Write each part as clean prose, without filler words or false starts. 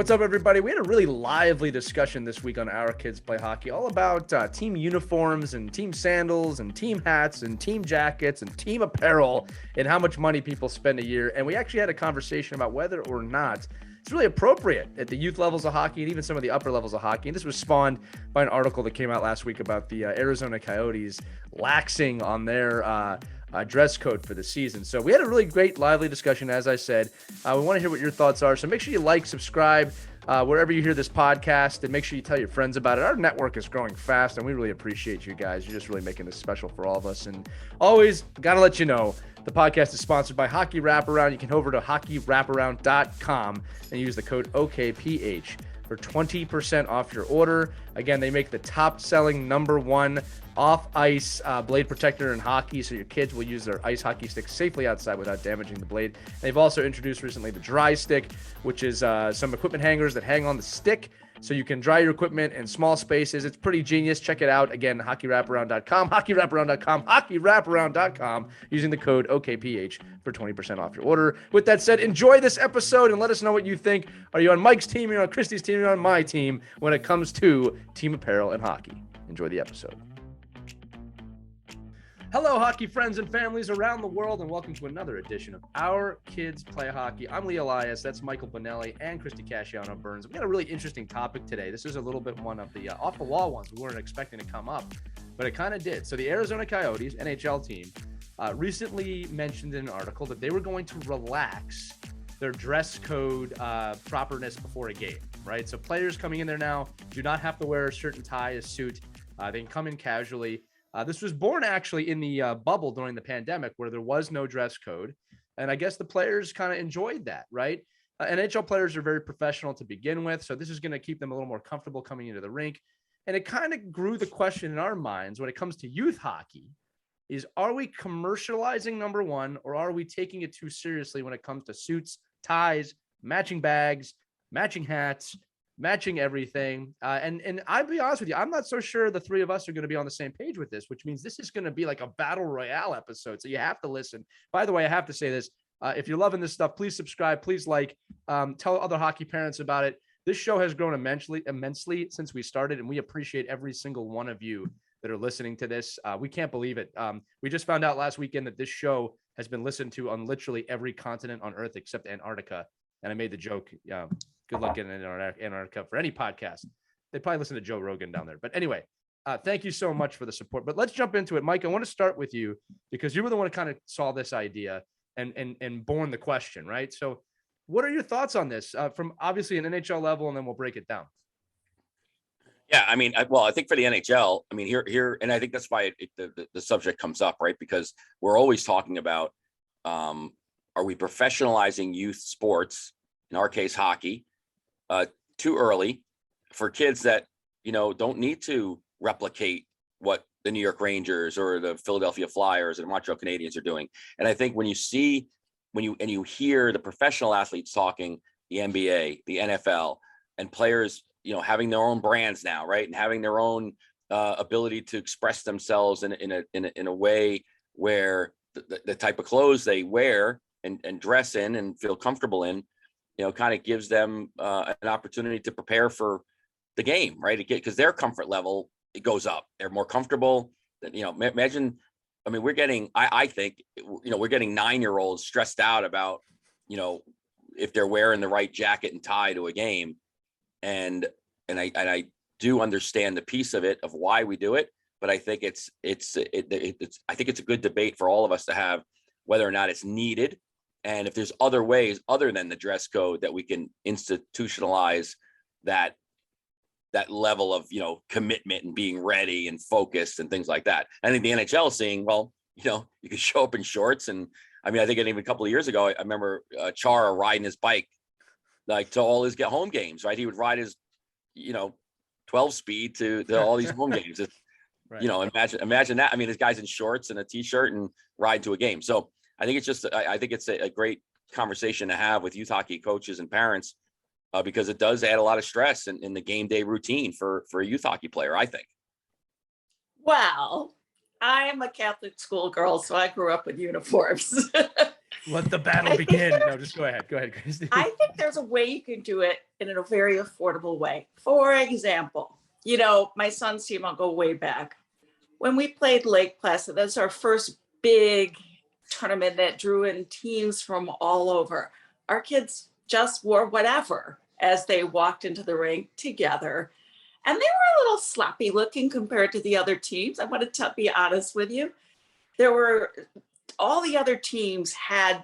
What's up, everybody? We had a really lively discussion this week on Our Kids Play Hockey, all about team uniforms and team sandals and team hats and team jackets and team apparel and how much money people spend a year. And we actually had a conversation about whether or not it's really appropriate at the youth levels of hockey and even some of the upper levels of hockey. And this was spawned by an article that came out last week about the Arizona Coyotes laxing on their dress code for the season. So we had a really great, lively discussion, as I said. We want to hear what your thoughts are. So make sure you like, subscribe, wherever you hear this podcast, and make sure you tell your friends about it. Our network is growing fast, and we really appreciate you guys. You're just really making this special for all of us. And always, got to let you know, the podcast is sponsored by Hockey Wraparound. You can head over to hockeywraparound.com and use the code OKPH for 20% off your order. Again, they make the top-selling #1 off-ice blade protector in hockey, so your kids will use their ice hockey sticks safely outside without damaging the blade. And they've also introduced recently the dry stick, which is some equipment hangers that hang on the stick, so you can dry your equipment in small spaces. It's pretty genius. Check it out. Again, hockeywraparound.com, hockeywraparound.com, hockeywraparound.com, using the code OKPH for 20% off your order. With that said, enjoy this episode and let us know what you think. Are you on Mike's team? Are you on Christy's team? Are you on my team when it comes to team apparel and hockey? Enjoy the episode. Hello, hockey friends and families around the world, and welcome to another edition of Our Kids Play Hockey. I'm Lee Elias, that's Michael Bonelli, and Christy Casciano Burns. We got a really interesting topic today. This is a little bit one of the off-the-wall ones we weren't expecting to come up, but it kind of did. So the Arizona Coyotes, NHL team, recently mentioned in an article that they were going to relax their dress code properness before a game, right? So players coming in there now do not have to wear a shirt and tie, a suit. They can come in casually. This was born actually in the bubble during the pandemic where there was no dress code. And I guess the players kind of enjoyed that, right? NHL players are very professional to begin with. So this is going to keep them a little more comfortable coming into the rink. And it kind of grew the question in our minds when it comes to youth hockey is, are we commercializing #1, or are we taking it too seriously when it comes to suits, ties, matching bags, matching hats, matching everything. And I'll be honest with you, I'm not so sure the three of us are going to be on the same page with this, which means this is going to be like a battle royale episode. So you have to listen. By the way, I have to say this. If you're loving this stuff, please subscribe, please like, tell other hockey parents about it. This show has grown immensely since we started, and we appreciate every single one of you that are listening to this. We can't believe it. We just found out last weekend that this show has been listened to on literally every continent on Earth except Antarctica. And I made the joke, good luck getting in Antarctica for any podcast. They probably listen to Joe Rogan down there. But anyway, thank you so much for the support. But let's jump into it. Mike, I want to start with you because you were the one who kind of saw this idea and born the question, right? So what are your thoughts on this from obviously an NHL level, and then we'll break it down. Yeah, I mean, I think for the NHL, I mean, here, and I think that's why the subject comes up, right? Because we're always talking about, are we professionalizing youth sports, in our case, hockey, too early for kids that, don't need to replicate what the New York Rangers or the Philadelphia Flyers or the Montreal Canadiens are doing. And I think when you hear the professional athletes talking, the NBA, the NFL, and players, having their own brands now, right, and having their own ability to express themselves in a way where the type of clothes they wear and dress in and feel comfortable in, kind of gives them an opportunity to prepare for the game, right? Because their comfort level, it goes up. They're more comfortable. Imagine, I mean, I think, we're getting 9-year-olds stressed out about, if they're wearing the right jacket and tie to a game. And I do understand the piece of it, of why we do it, but I think it's a good debate for all of us to have, whether or not it's needed. And if there's other ways other than the dress code that we can institutionalize that level of, commitment and being ready and focused and things like that. I think the NHL is seeing, well, you can show up in shorts. And I mean, I think even a couple of years ago, I remember Chara riding his bike, like, to all his home games, right? He would ride his, 12 speed to all these home games. Right. Imagine that. I mean, this guy's in shorts and a t-shirt and ride to a game. So I think it's a great conversation to have with youth hockey coaches and parents, because it does add a lot of stress in the game day routine for a youth hockey player, I think. Wow. I am a Catholic schoolgirl, so I grew up with uniforms. Let the battle begin. No, just go ahead. Go ahead, Christy. I think there's a way you can do it in a very affordable way. For example, you know, my son's team, I'll go way back. When we played Lake Placid, that's our first big tournament that drew in teams from all over. Our kids just wore whatever as they walked into the rink together. And they were a little sloppy looking compared to the other teams. I want to be honest with you. All the other teams had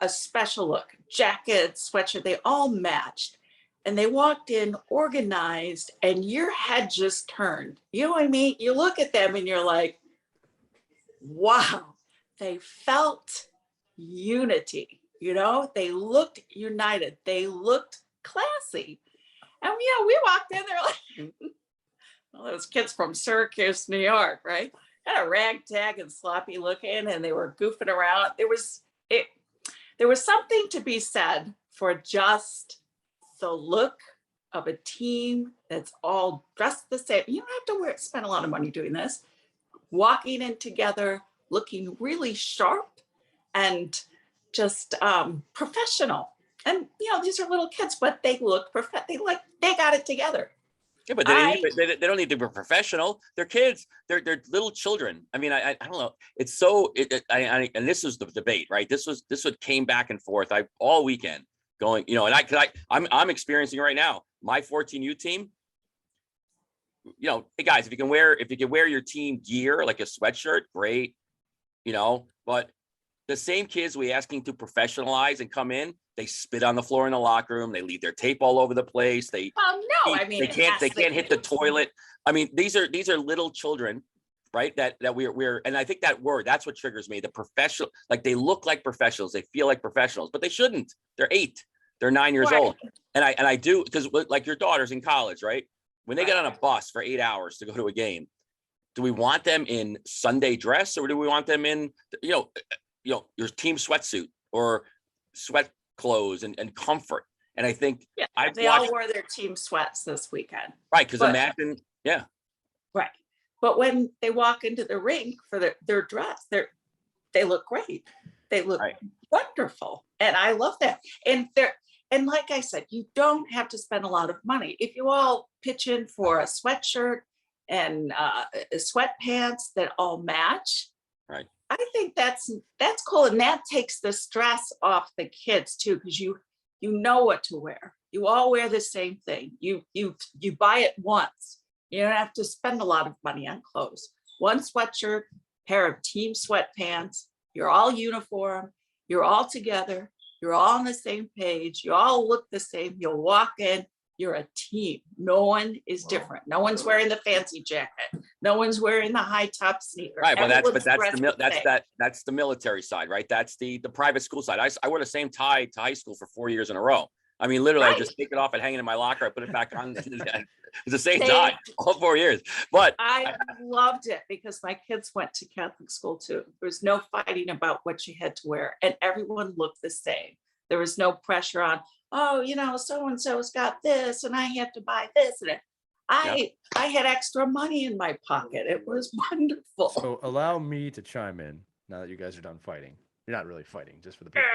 a special look, jacket, sweatshirt, they all matched. And they walked in organized and your head just turned. You know what I mean? You look at them and you're like, wow, they felt unity, you know, they looked united, they looked classy. And you know, we walked in there like, well, those kids from Syracuse, New York, right? Kind of ragtag and sloppy looking, and they were goofing around. There was something to be said for just the look of a team that's all dressed the same. You don't have to spend a lot of money doing this. Walking in together, looking really sharp and just professional. And you know, these are little kids, but they look they got it together. Yeah, but they don't need to be professional. They're kids. They're little children. I mean, I don't know. It's so. And this was the debate, right? This what came back and forth. All weekend going, you know, and I'm experiencing right now. My 14U team. You know, hey guys, if you can wear your team gear like a sweatshirt, great. You know, but the same kids we asking to professionalize and come in, they spit on the floor in the locker room. They leave their tape all over the place. They can't hit the toilet. I mean, these are little children, right? That we're and I think that's what triggers me. The professional, like they look like professionals, they feel like professionals, but they shouldn't. They're 8, they're 9 years old. And I do, because like your daughter's in college, right? When they get on a bus for 8 hours to go to a game, do we want them in Sunday dress or do we want them in, you know, your team sweatsuit or sweat clothes and comfort? And I think they all wore their team sweats this weekend. Right, because imagine, yeah. Right. But when they walk into the rink for their dress, they look great. They look wonderful. And I love that. And like I said, you don't have to spend a lot of money. If you all pitch in for a sweatshirt and sweatpants that all match, right? I think that's cool, and that takes the stress off the kids too, because you know what to wear. You all wear the same thing. You buy it once. You don't have to spend a lot of money on clothes. One sweatshirt, pair of team sweatpants. You're all uniform. You're all together. You're all on the same page. You all look the same. You'll walk in. You're a team. No one is different. No one's wearing the fancy jacket. No one's wearing the high top sneaker. Right, well, that's the military side, right? That's the private school side. I wore the same tie to high school for 4 years in a row. I mean, literally, I just take it off and hang it in my locker. I put it back on. It's the same tie all 4 years. But I loved it because my kids went to Catholic school too. There was no fighting about what you had to wear, and everyone looked the same. There was no pressure on, oh, you know, so-and-so's got this and I have to buy this. And I had extra money in my pocket. It was wonderful. So allow me to chime in now that you guys are done fighting. You're not really fighting, just for the people.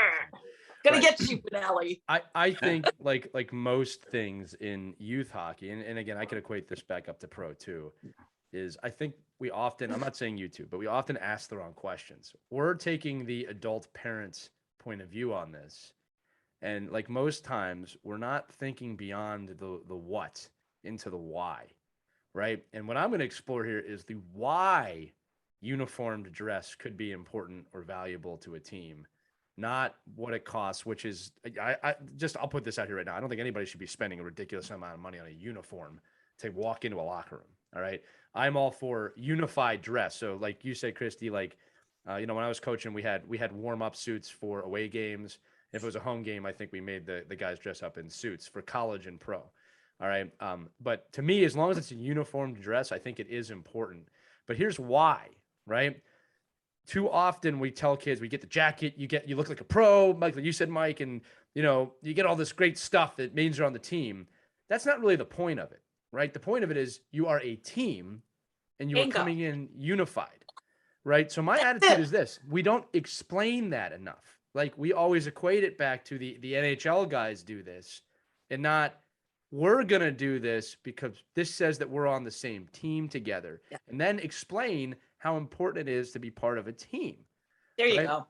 Gonna get you, Benelli. I think like most things in youth hockey, and again, I could equate this back up to pro too, is I think we often, I'm not saying you two, but we often ask the wrong questions. We're taking the adult parent's point of view on this. And like most times, we're not thinking beyond the what into the why, right? And what I'm going to explore here is the why uniformed dress could be important or valuable to a team, not what it costs, which is, I'll put this out here right now. I don't think anybody should be spending a ridiculous amount of money on a uniform to walk into a locker room, all right? I'm all for unified dress. So like you said, Christy, like, you know, when I was coaching, we had warm-up suits for away games. If it was a home game, I think we made the guys dress up in suits for college and pro. All right. But to me, as long as it's a uniform dress, I think it is important. But here's why, right? Too often we tell kids, we get the jacket, you look like a pro, like you said, Mike, and you know, you get all this great stuff that means you're on the team. That's not really the point of it, right? The point of it is you are a team and you are coming in unified, right? So my attitude is this: we don't explain that enough. Like we always equate it back to the NHL guys do this and not we're going to do this because this says that we're on the same team together, Yeah. and then explain how important it is to be part of a team. There you Right? go.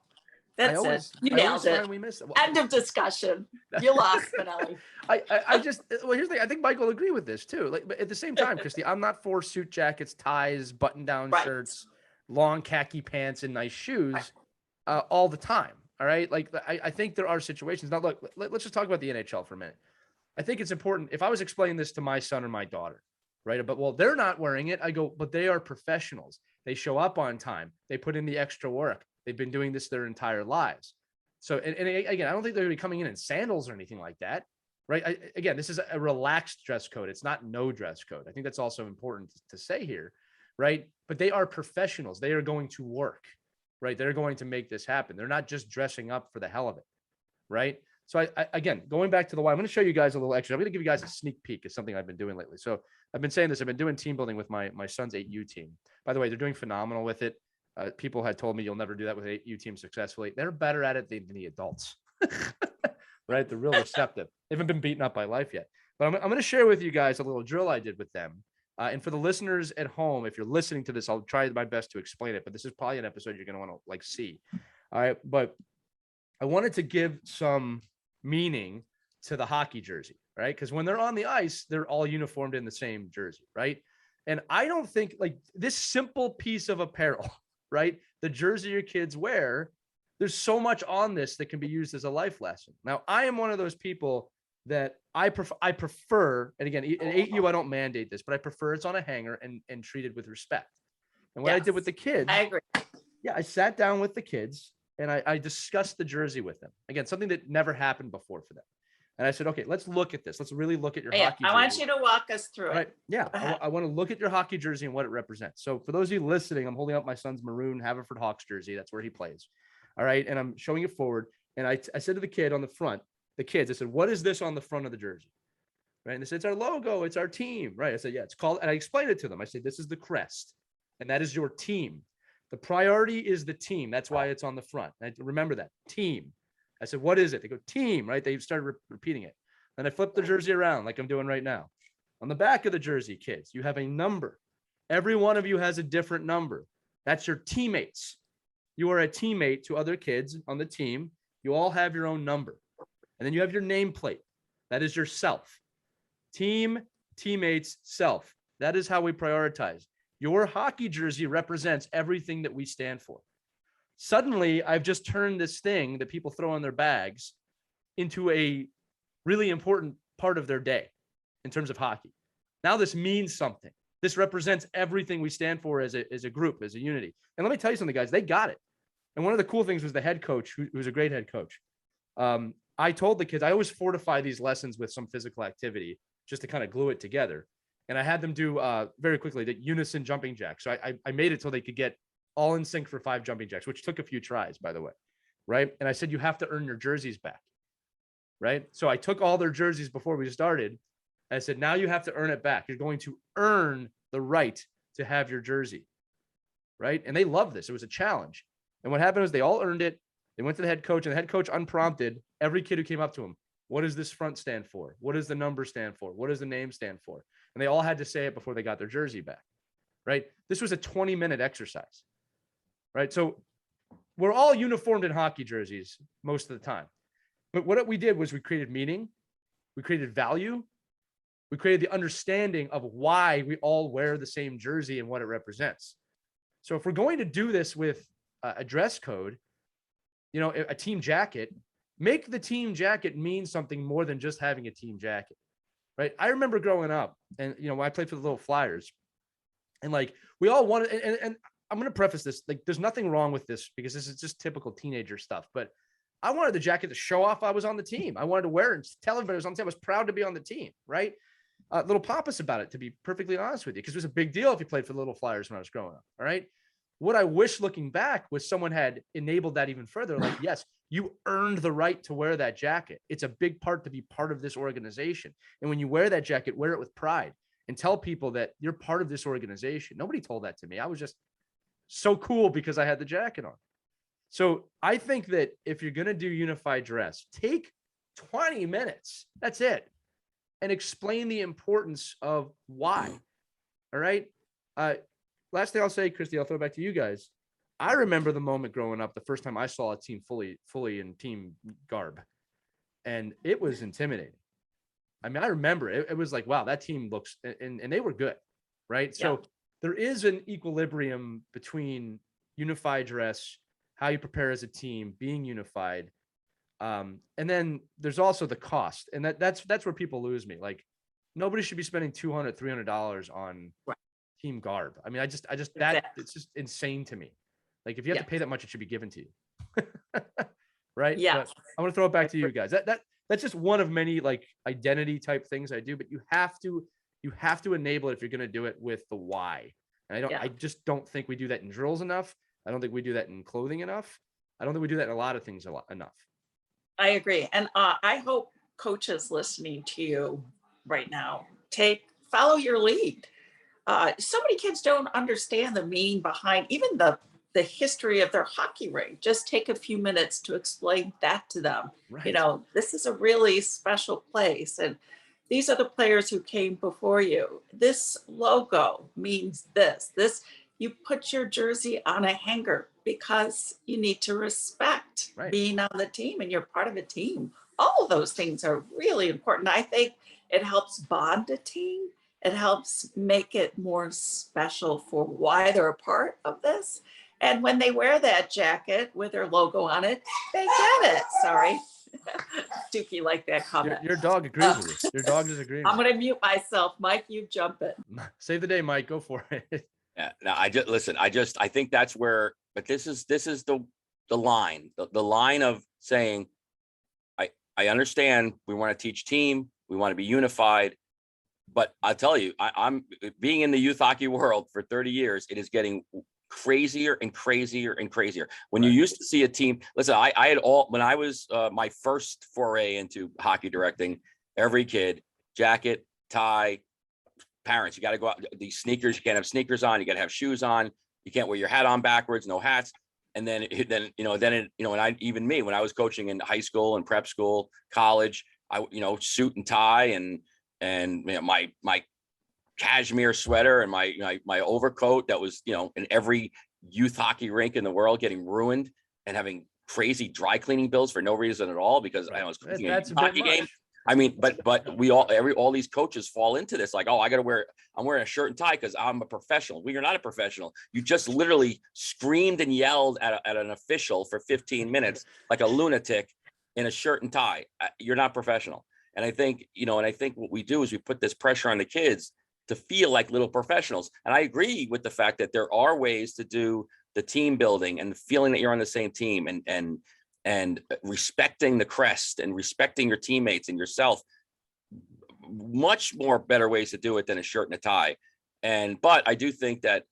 That's it. You I always nailed it. find we miss it. End of discussion. You lost, Benelli. I just, well, here's the thing. I think Michael will agree with this too. Like, but at the same time, Christy, I'm not for suit jackets, ties, button down Right. shirts, long khaki pants, and nice shoes all the time. All right. Like, I think there are situations. Now, look, let's just talk about the NHL for a minute. I think it's important. If I was explaining this to my son or my daughter, right? But, well, they're not wearing it. I go, but they are professionals. They show up on time. They put in the extra work. They've been doing this their entire lives. So, and again, I don't think they're going to be coming in sandals or anything like that, right? Again, this is a relaxed dress code. It's not no dress code. I think that's also important to say here, right? But they are professionals. They are going to work, right? They're going to make this happen. They're not just dressing up for the hell of it, right? So I again, going back to the why, I'm going to show you guys a little extra. I'm going to give you guys a sneak peek of something I've been doing lately. So I've been saying this. I've been doing team building with my son's 8U team. By the way, they're doing phenomenal with it. People had told me you'll never do that with 8U team successfully. They're better at it than the adults, right? They're real receptive. They haven't been beaten up by life yet. But I'm going to share with you guys a little drill I did with them. And for the listeners at home, if you're listening to this, I'll try my best to explain it. But this is probably an episode you're going to want to see. All right. But I wanted to give some meaning to the hockey jersey, right? Because when they're on the ice, they're all uniformed in the same jersey, right? And I don't think like this simple piece of apparel, right? The jersey your kids wear, there's so much on this that can be used as a life lesson. Now, I am one of those people that I prefer, and again, at 8U, I don't mandate this, but I prefer it's on a hanger and treated with respect. And what I did with the kids, I agree. Yeah, I sat down with the kids and I discussed the jersey with them. Again, something that never happened before for them. And I said, okay, let's look at this. Let's really look at your hockey jersey. I want you to walk us through it. Right. Yeah, I want to look at your hockey jersey and what it represents. So for those of you listening, I'm holding up my son's maroon Haverford Hawks jersey. That's where he plays. All right. And I'm showing it forward. And I said to the kid on the front, the kids, I said, what is this on the front of the jersey? Right. And they said, it's our logo. It's our team. Right. I said, yeah, it's called, and I explained it to them. I said, this is the crest and that is your team. The priority is the team. That's why it's on the front. I remember that team. I said, what is it? They go team, right? They started repeating it. Then I flipped the jersey around like I'm doing right now. On the back of the jersey, kids, you have a number. Every one of you has a different number. That's your teammates. You are a teammate to other kids on the team. You all have your own number. And then you have your nameplate. That is yourself. Team, teammates, self. That is how we prioritize. Your hockey jersey represents everything that we stand for. Suddenly, I've just turned this thing that people throw in their bags into a really important part of their day in terms of hockey. Now this means something. This represents everything we stand for as a group, as a unity. And let me tell you something, guys, they got it. And one of the cool things was the head coach, who was a great head coach. I told the kids, I always fortify these lessons with some physical activity just to kind of glue it together. And I had them do very quickly the unison jumping jacks. So I made it so they could get all in sync for 5 jumping jacks, which took a few tries, by the way. Right. And I said, you have to earn your jerseys back. Right. So I took all their jerseys before we started. I said, now you have to earn it back. You're going to earn the right to have your jersey. Right. And they loved this. It was a challenge. And what happened was they all earned it. They went to the head coach, and the head coach, unprompted, every kid who came up to him, what does this front stand for? What does the number stand for? What does the name stand for? And they all had to say it before they got their jersey back. Right. This was a 20-minute exercise. Right. So we're all uniformed in hockey jerseys most of the time. But what we did was we created meaning, we created value, we created the understanding of why we all wear the same jersey and what it represents. So if we're going to do this with a dress code, you know, a team jacket, make the team jacket mean something more than just having a team jacket, right? I remember growing up and, you know, when I played for the Little Flyers and like, we all wanted, and I'm going to preface this, like, there's nothing wrong with this because this is just typical teenager stuff, but I wanted the jacket to show off I was on the team. I wanted to wear it and tell everybody I was on the team. I was proud to be on the team, right? Little pompous about it, to be perfectly honest with you, because it was a big deal if you played for the Little Flyers when I was growing up, all right? What I wish looking back was someone had enabled that even further. Like, yes, you earned the right to wear that jacket. It's a big part to be part of this organization. And when you wear that jacket, wear it with pride and tell people that you're part of this organization. Nobody told that to me. I was just so cool because I had the jacket on. So I think that if you're going to do unified dress, take 20 minutes. That's it. And explain the importance of why. All right. Last thing I'll say, Christy, I'll throw it back to you guys. I remember the moment growing up, the first time I saw a team fully in team garb, and it was intimidating. I mean, I remember it was like, wow, that team looks, and they were good, right? Yeah. So there is an equilibrium between unified dress, how you prepare as a team, being unified. And then there's also the cost. And that's where people lose me. Like, nobody should be spending $200, $300 on team garb. I mean, I just that it's just insane to me. Like, if you have to pay that much, it should be given to you. Right. Yeah. But I want to throw it back to you guys. That's just one of many like identity type things I do, but you have to enable it if you're going to do it with the why. And I just don't think we do that in drills enough. I don't think we do that in clothing enough. I don't think we do that in a lot of things enough. I agree. And I hope coaches listening to you right now follow your lead. So many kids don't understand the meaning behind even the history of their hockey rink. Just take a few minutes to explain that to them. Right. You know, this is a really special place. And these are the players who came before you. This logo means this. You put your jersey on a hanger because you need to respect being on the team and you're part of a team. All of those things are really important. I think it helps bond a team. It helps make it more special for why they're a part of this. And when they wear that jacket with their logo on it, they get it. Sorry. Dookie liked that comment. Your dog agrees with you. Your dog is agreeing. I'm going to mute myself. Mike, you jump in. Save the day, Mike. Go for it. Yeah. No, I think that's where, but this is the line, the line of saying, I understand we want to teach team. We want to be unified. But I'll tell you, I'm being in the youth hockey world for 30 years. It is getting crazier and crazier and crazier. When you used to see a team, listen, I had when I was my first foray into hockey directing, every kid, jacket, tie, parents, you got to go out, these sneakers, you can't have sneakers on, you got to have shoes on, you can't wear your hat on backwards, no hats. And then even me, when I was coaching in high school and prep school, college, suit and tie and my cashmere sweater and my overcoat that was, in every youth hockey rink in the world getting ruined and having crazy dry cleaning bills for no reason at all because I was coaching a hockey game. I mean, but all these coaches fall into this, like, oh, I'm wearing a shirt and tie because I'm a professional. Well, you're not a professional. You just literally screamed and yelled at an official for 15 minutes like a lunatic in a shirt and tie. You're not professional. And I think, what we do is we put this pressure on the kids to feel like little professionals. And I agree with the fact that there are ways to do the team building and the feeling that you're on the same team and respecting the crest and respecting your teammates and yourself. Much more better ways to do it than a shirt and a tie. But I do think that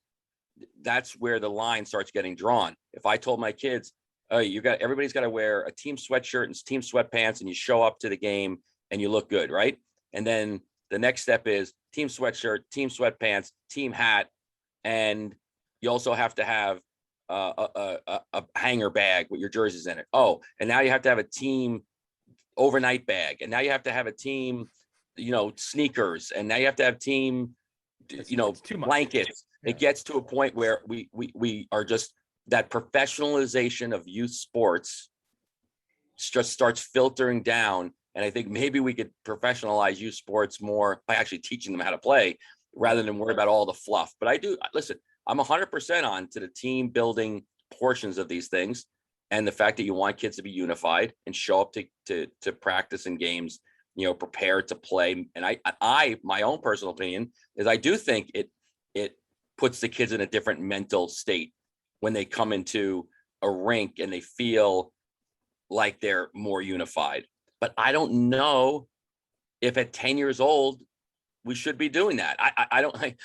that's where the line starts getting drawn. If I told my kids, oh, everybody's got to wear a team sweatshirt and team sweatpants and you show up to the game and you look good, right? And then the next step is team sweatshirt, team sweatpants, team hat, and you also have to have a hanger bag with your jerseys in it. Oh, and now you have to have a team overnight bag, and now you have to have a team, sneakers, and now you have to have team, blankets. Yeah. It gets to a point where we are just, that professionalization of youth sports just starts filtering down. And I think maybe we could professionalize youth sports more by actually teaching them how to play rather than worry about all the fluff. But I'm 100% on to the team building portions of these things. And the fact that you want kids to be unified and show up to practice and games, prepared to play. And my own personal opinion is I do think it puts the kids in a different mental state when they come into a rink and they feel like they're more unified. But I don't know if at 10 years old, we should be doing that. I don't think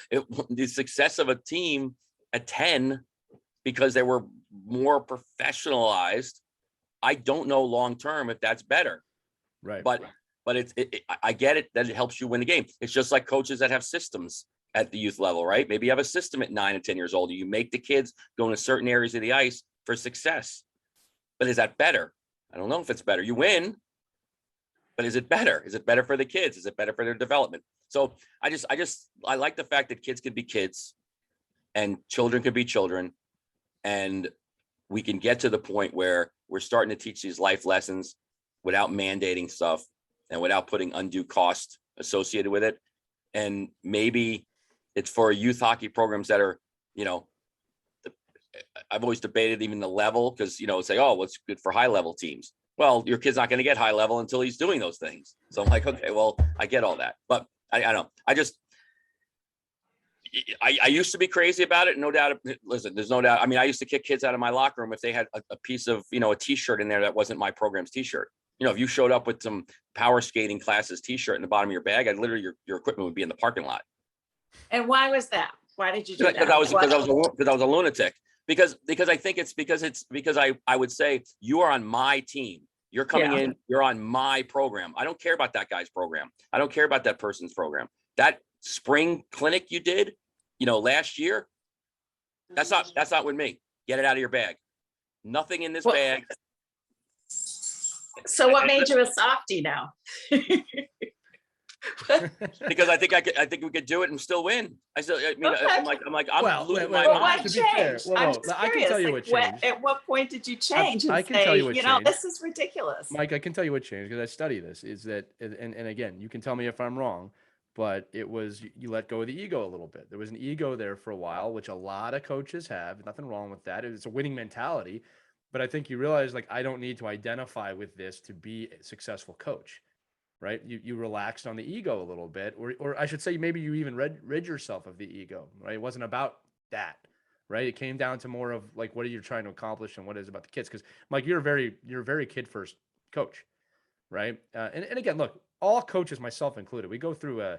the success of a team at 10, because they were more professionalized. I don't know long-term if that's better. Right. But I get it that it helps you win the game. It's just like coaches that have systems at the youth level, right? Maybe you have a system at 9 and 10 years old. You make the kids go into certain areas of the ice for success. But is that better? I don't know if it's better. You win, but is it better? Is it better for the kids? Is it better for their development? So I like the fact that kids can be kids and children can be children. And we can get to the point where we're starting to teach these life lessons without mandating stuff and without putting undue cost associated with it. And maybe it's for youth hockey programs that are, I've always debated even the level, because, say, oh, what's good for high level teams? Well, your kid's not going to get high level until he's doing those things. So I'm like, okay, well, I get all that. But I don't, I used to be crazy about it. No doubt. Listen, there's no doubt. I mean, I used to kick kids out of my locker room if they had a piece of, a t-shirt in there that wasn't my program's t-shirt. If you showed up with some power skating classes t-shirt in the bottom of your bag, I'd literally, your equipment would be in the parking lot. And why was that? Why did you do that? Because I was a lunatic. Because I think it's because I would say, you are on my team. You're coming in, you're on my program. I don't care about that guy's program. I don't care about that person's program. That spring clinic you did, last year, that's not with me. Get it out of your bag. Nothing in this bag. So what made you a softie now? Because I think we could do it and still win. I'm losing my What mind. changed? I'm just I can curious, tell you what changed. At what point did you change? I can tell you what changed. This is ridiculous. Mike, I can tell you what changed because I study this. Is that, and again, you can tell me if I'm wrong, but it was, you let go of the ego a little bit. There was an ego there for a while, which a lot of coaches have. Nothing wrong with that. It's a winning mentality. But I think you realize, like, I don't need to identify with this to be a successful coach, right? You relaxed on the ego a little bit, or I should say, maybe you even rid yourself of the ego, right? It wasn't about that, right? It came down to more of like, what are you trying to accomplish and what is about the kids? Because Mike, you're a very kid first coach, right? And again, look, all coaches, myself included, we go through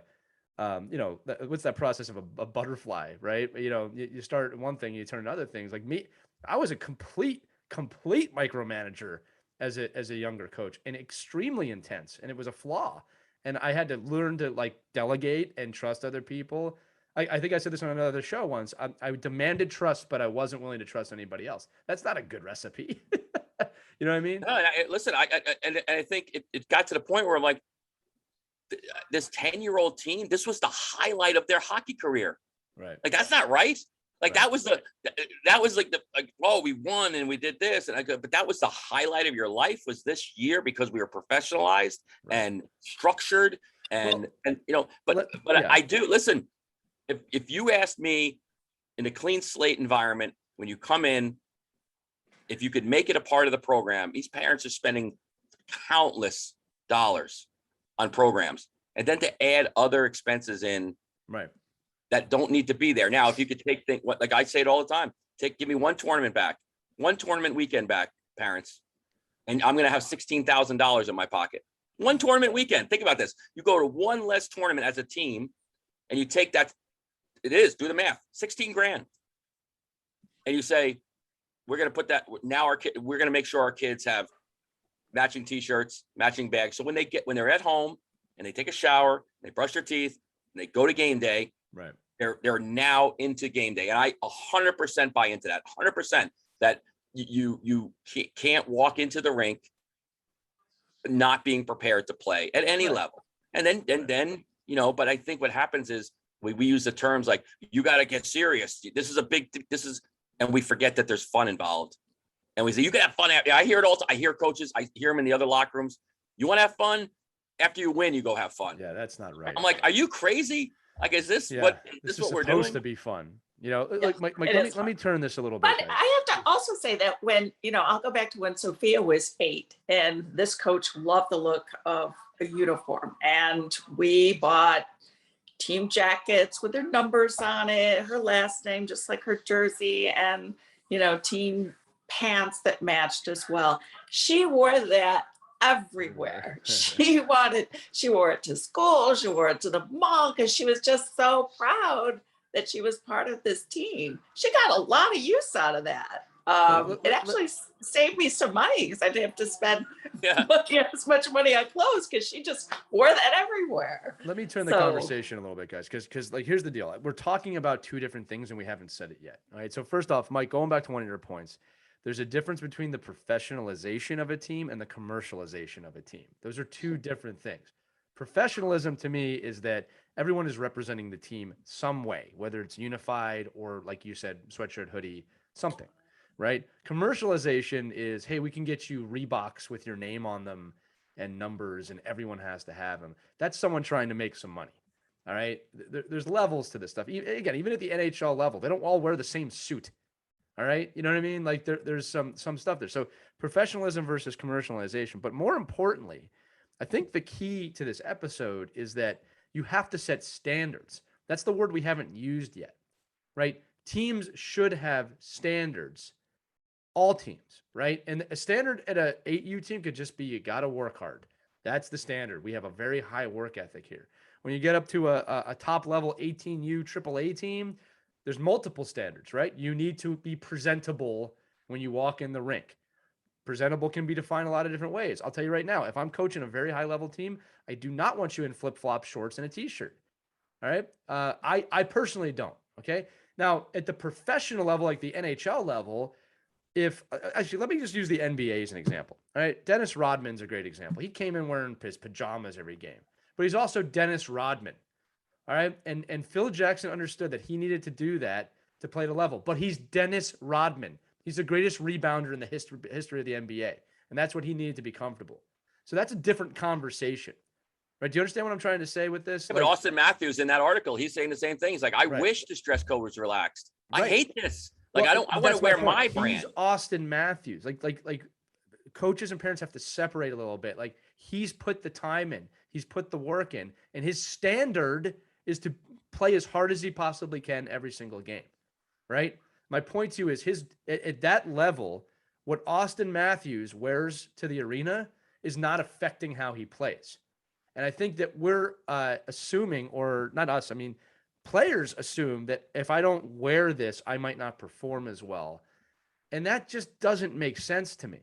what's that process of a butterfly, right? You start one thing, you turn to other things. Like me, I was a complete micromanager as a younger coach, and extremely intense, and it was a flaw. And I had to learn to like delegate and trust other people. I think I said this on another show once. I demanded trust, but I wasn't willing to trust anybody else. That's not a good recipe. You know what I mean? No, listen, I think it got to the point where I'm like, this 10-year-old team, this was the highlight of their hockey career. Right. Like, that's not right. Like, right. that was like oh, we won and we did this. And but that was the highlight of your life, was this year, because we were professionalized and structured but I do listen. If you asked me, in a clean slate environment, when you come in, if you could make it a part of the program, these parents are spending countless dollars on programs, and then to add other expenses in, right, that don't need to be there. Now, if you could take like I say it all the time, give me one tournament weekend back, parents, and I'm going to have $16,000 in my pocket. One tournament weekend. Think about this. You go to one less tournament as a team, and you take that. Do the math, 16 grand. And you say, we're going to put that now. We're going to make sure our kids have matching t-shirts, matching bags. So when they're at home and they take a shower, they brush their teeth, and they go to game day, right, they're now into game day. And I 100% buy into that. 100% that you can't walk into the rink not being prepared to play at any level. And then but I think what happens is we use the terms like, you got to get serious. And we forget that there's fun involved. And we say, you can have fun. I hear it all. I hear coaches, I hear them in the other locker rooms. You want to have fun? After you win, you go have fun. Yeah, that's not right. I'm like, are you crazy? Like, is this what we're doing? Supposed to be fun. Like Mike, let me turn this a little bit. But I have to also say that when, I'll go back to when Sophia was 8, and this coach loved the look of a uniform. And we bought team jackets with their numbers on it, her last name, just like her jersey, and, team pants that matched as well. She wore that everywhere. She wore it to school. She wore it to the mall because she was just so proud that she was part of this team. She got a lot of use out of that. It actually saved me some money because I didn't have to spend as much money on clothes, because she just wore that everywhere. Let me turn the conversation a little bit, guys, because like, here's the deal. We're talking about two different things and we haven't said it yet. All right. So first off, Mike, going back to one of your points, There's a difference between the professionalization of a team and the commercialization of a team. Those are two different things. Professionalism to me is that everyone is representing the team some way, whether it's unified or, like you said, sweatshirt, hoodie, something, right? Commercialization is, hey, we can get you Reeboks with your name on them and numbers, and everyone has to have them. That's someone trying to make some money. All right. There's levels to this stuff. Again, even at the NHL level, they don't all wear the same suit. All right. You know what I mean? Like there's some stuff there. So professionalism versus commercialization. But more importantly, I think the key to this episode is that you have to set standards. That's the word we haven't used yet, right? Teams should have standards, all teams, right? And a standard at a 8U team could just be, you got to work hard. That's the standard. We have a very high work ethic here. When you get up to a top level 18U AAA team, there's multiple standards, right? You need to be presentable when you walk in the rink. Presentable can be defined a lot of different ways. I'll tell you right now, if I'm coaching a very high level team, I do not want you in flip-flop shorts and a t-shirt. All right. I personally don't. Okay. Now at the professional level, like the NHL level, if actually, let me just use the NBA as an example. All right. Dennis Rodman's a great example. He came in wearing his pajamas every game, but he's also Dennis Rodman. All right. And Phil Jackson understood that he needed to do that to play the level, but he's Dennis Rodman. He's the greatest rebounder in the history of the NBA. And that's what he needed to be comfortable. So that's a different conversation, right? Do you understand what I'm trying to say with this? Yeah, but Austin Matthews in that article, he's saying the same thing. He's like, I wish this dress code was relaxed. Right. I hate this. Like, well, I want to wear my brand. He's Austin Matthews. Like coaches and parents have to separate a little bit. Like he's put the time in, he's put the work in, and his standard is to play as hard as he possibly can every single game, right? My point to you is at that level, what Austin Matthews wears to the arena is not affecting how he plays. And I think that we're assuming, or not us, I mean, players assume that if I don't wear this, I might not perform as well. And that just doesn't make sense to me,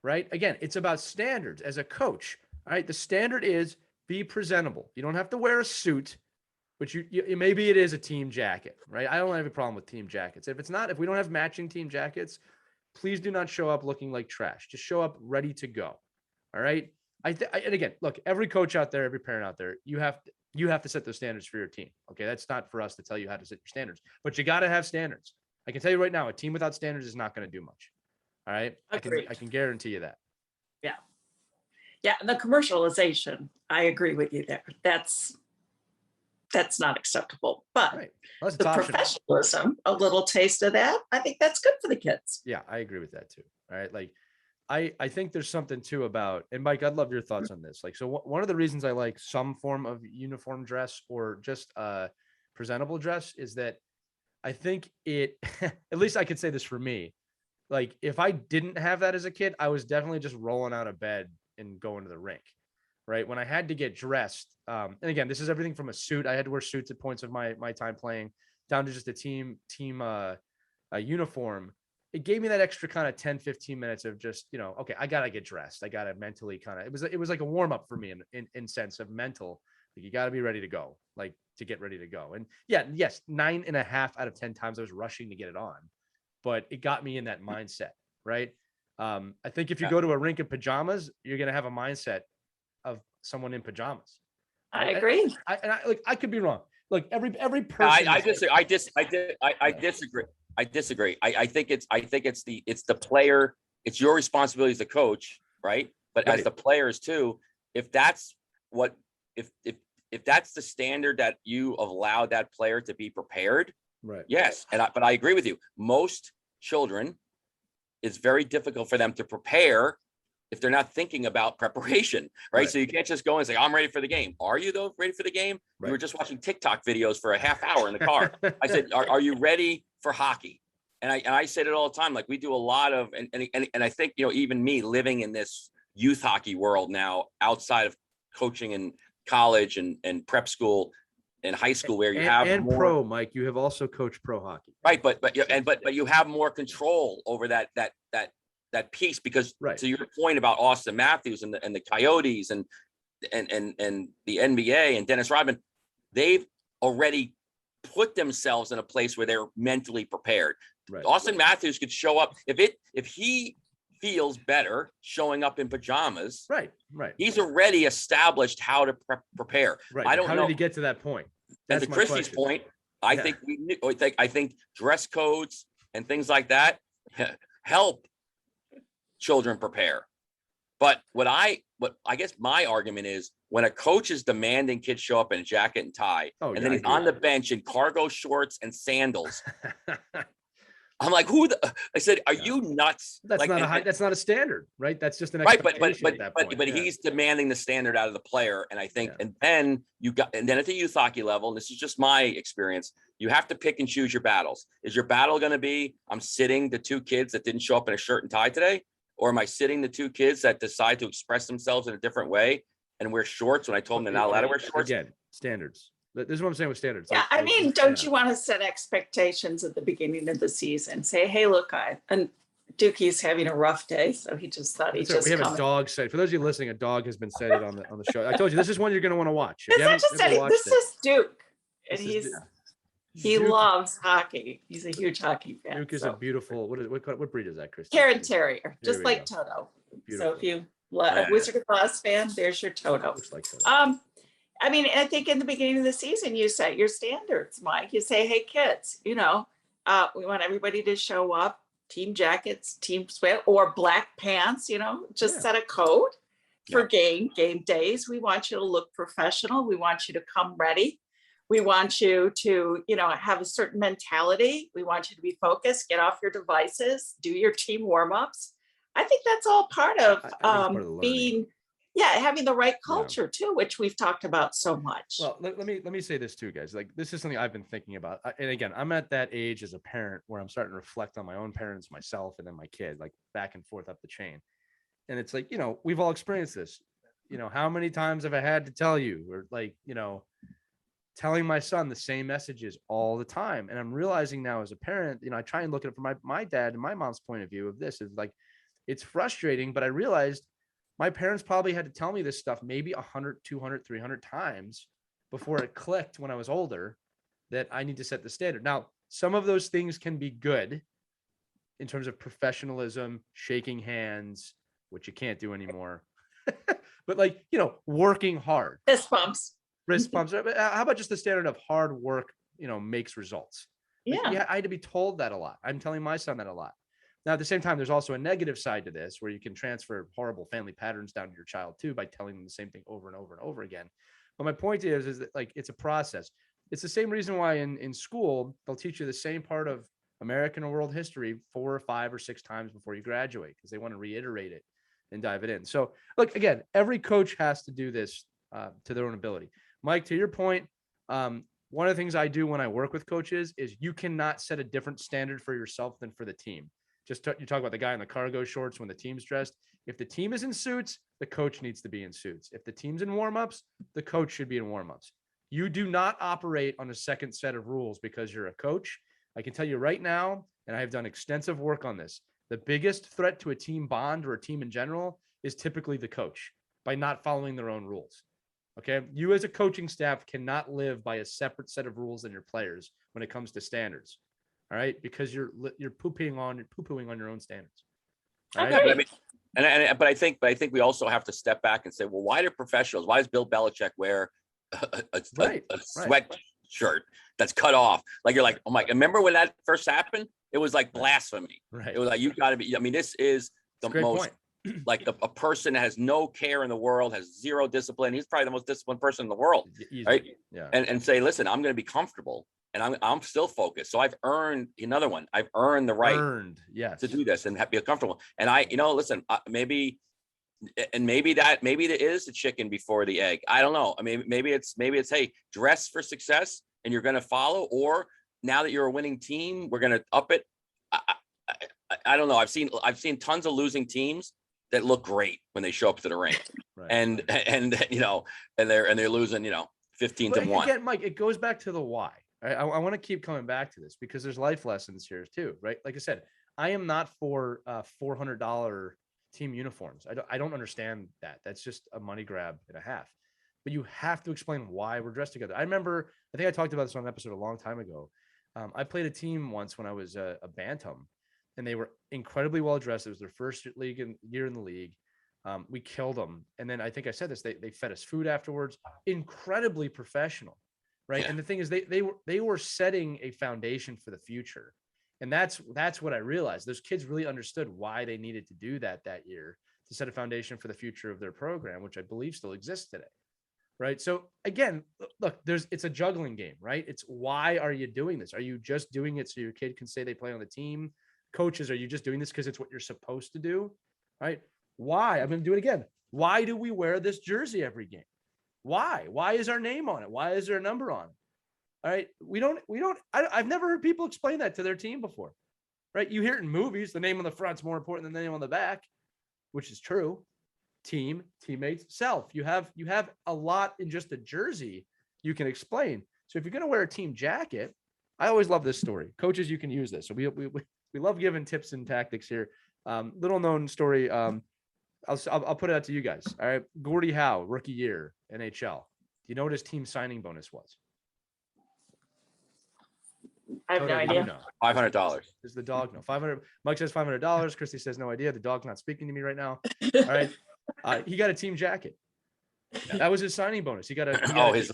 right? Again, it's about standards as a coach. All right. The standard is be presentable. You don't have to wear a suit, but you maybe it is a team jacket, right? I don't have a problem with team jackets. If we don't have matching team jackets, please do not show up looking like trash. Just show up ready to go. All right. And again, look, every coach out there, every parent out there, you have to set those standards for your team. Okay. That's not for us to tell you how to set your standards, but you got to have standards. I can tell you right now, a team without standards is not going to do much. All right. I can guarantee you that. Yeah. Yeah. And the commercialization, I agree with you there. That's not acceptable, but right. Well, the professionalism, a little taste of that, I think that's good for the kids. Yeah, I agree with that too. All right. Like I think there's something too about, and Mike, I'd love your thoughts on this. Like, so one of the reasons I like some form of uniform dress or just presentable dress is that I think it, at least I could say this for me. Like if I didn't have that as a kid, I was definitely just rolling out of bed and going to the rink. Right. When I had to get dressed, and again, this is everything from a suit. I had to wear suits at points of my time playing, down to just a team uniform. It gave me that extra kind of 10, 15 minutes of just, okay, I got to get dressed. I got to mentally kind of, it was like a warm up for me in sense of mental. Like you got to be ready to go, like to get ready to go. And yeah, yes, 9.5 out of 10 times I was rushing to get it on, but it got me in that mindset. Right. I think if you go to a rink in pajamas, you're going to have a mindset of someone in pajamas. I agree. I could be wrong. Look, every person. I disagree. I disagree. I think it's the player. It's your responsibility as the coach, right? But as the players too, if that's the standard that you allow that player to be prepared, right? Yes, but I agree with you. Most children, it's very difficult for them to prepare if they're not thinking about preparation, right? So you can't just go and say, I'm ready for the game. Are you though ready for the game? Right. You were just watching TikTok videos for a half hour in the car. I said, are you ready for hockey? And I said it all the time. Like we do a lot of, and I think, even me living in this youth hockey world now, outside of coaching in college and prep school and high school, where you have more, pro, Mike, you have also coached pro hockey. Right. But you have more control over that piece, because to your point about Austin Matthews and the Coyotes and the NBA and Dennis Rodman, they've already put themselves in a place where they're mentally prepared. Right. Austin Matthews could show up if he feels better showing up in pajamas. Right. He's already established how to prepare. Right. I don't know. How did he get to that point? That's and to Christy's point, I think dress codes and things like that help children prepare. But what I guess my argument is, when a coach is demanding kids show up in a jacket and tie, and then he's on the bench in cargo shorts and sandals, I'm like, I said, are you nuts? That's like, that's not a standard, right? That's just an expectation. But he's demanding the standard out of the player. And I think, and then at the youth hockey level, and this is just my experience, you have to pick and choose your battles. Is your battle going to be, I'm sitting the two kids that didn't show up in a shirt and tie today? Or am I sitting the two kids that decide to express themselves in a different way and wear shorts when I told them they're not allowed to wear shorts? Again, standards. This is what I'm saying with standards. Yeah, don't you want to set expectations at the beginning of the season? Say, hey, look, and Dookie's having a rough day, so he just thought we have a dog set. For those of you listening, a dog has been set on the show. I told you this is one you're going to want to watch. This is Duke, and he loves hockey. He's a huge hockey fan. Duke is a beautiful. What breed is that, Chris? Karen Terrier, just like Toto. Beautiful. So if you a Wizard of Oz fan, there's your Toto. Looks like Toto. I think in the beginning of the season, you set your standards, Mike. You say, hey, kids, we want everybody to show up, team jackets, team sweat, or black pants, set a code for game days. We want you to look professional. We want you to come ready. We want you to, have a certain mentality. We want you to be focused, get off your devices, do your team warm-ups. I think that's all part of being having the right culture too, which we've talked about so much. Well, let me say this too, guys. Like, this is something I've been thinking about. And again, I'm at that age as a parent where I'm starting to reflect on my own parents, myself, and then my kid, like back and forth up the chain. And it's like, we've all experienced this. How many times have I had to tell you, or like, telling my son the same messages all the time? And I'm realizing now as a parent, I try and look at it from my dad and my mom's point of view of this. Is like, it's frustrating, but I realized my parents probably had to tell me this stuff maybe 100, 200, 300 times before it clicked when I was older that I need to set the standard. Now, some of those things can be good in terms of professionalism, shaking hands, which you can't do anymore. But like, working hard. Fist bumps. How about just the standard of hard work, makes results? Like, I had to be told that a lot. I'm telling my son that a lot. Now, at the same time, there's also a negative side to this where you can transfer horrible family patterns down to your child too by telling them the same thing over and over and over again. But my point is that, like, it's a process. It's the same reason why in school, they'll teach you the same part of American or world history 4 or 5 or 6 times before you graduate, because they want to reiterate it and dive it in. So, look, again, every coach has to do this to their own ability. Mike, to your point, one of the things I do when I work with coaches is you cannot set a different standard for yourself than for the team. You talk about the guy in the cargo shorts when the team's dressed. If the team is in suits, the coach needs to be in suits. If the team's in warmups, the coach should be in warmups. You do not operate on a second set of rules because you're a coach. I can tell you right now, and I have done extensive work on this, the biggest threat to a team bond or a team in general is typically the coach by not following their own rules. Okay. You as a coaching staff cannot live by a separate set of rules than your players when it comes to standards. All right, because you're poo-pooing on your own standards. All right? But I think we also have to step back and say, well, why do professionals? Why does Bill Belichick wear a sweatshirt that's cut off? Like, you're like, oh my! Remember when that first happened? It was like blasphemy. Right. It was like, you got to be. I mean, this is the most like a person that has no care in the world, has zero discipline. He's probably the most disciplined person in the world, right? Yeah. And say, listen, I'm going to be comfortable. And I'm still focused. So I've earned another one. I've earned the right to do this and be comfortable. And listen, maybe there is the chicken before the egg. I don't know. I mean, maybe it's, hey, dress for success and you're going to follow, or now that you're a winning team, we're going to up it. I don't know. I've seen tons of losing teams that look great when they show up to the rink, and they're losing, 15-1. Again, Mike, it goes back to the why. I want to keep coming back to this because there's life lessons here too, right? Like I said, I am not for $400 team uniforms. I don't understand that. That's just a money grab and a half. but you have to explain why we're dressed together. I remember, I think I talked about this on an episode a long time ago. I played a team once when I was a bantam, and they were incredibly well dressed. It was their first year in the league. We killed them. And then I think I said this, they fed us food afterwards, incredibly professional. Right. Yeah. And the thing is they were setting a foundation for the future. And that's what I realized. Those kids really understood why they needed to do that year, to set a foundation for the future of their program, which I believe still exists today. Right. So again, look, it's a juggling game, right? It's why are you doing this? Are you just doing it so your kid can say they play on the team? Coaches, are you just doing this because it's what you're supposed to do? Right. Why? I'm going to do it again. Why do we wear this jersey every game? Why? Why is our name on it? Why is there a number on it? All right. I've never heard people explain that to their team before. Right. You hear it in movies. The name on the front's more important than the name on the back, which is true. Team, teammates, self. You have a lot in just a jersey you can explain. So if you're going to wear a team jacket, I always love this story. Coaches, you can use this. So we love giving tips and tactics here. Little known story. I'll put it out to you guys. All right. Gordie Howe, rookie year, NHL. Do you know what his team signing bonus was? I have no idea. You know. $500. Is the dog? No, 500. Mike says $500. Christy says no idea. The dog's not speaking to me right now. All right. He got a team jacket. That was his signing bonus. He got a Detroit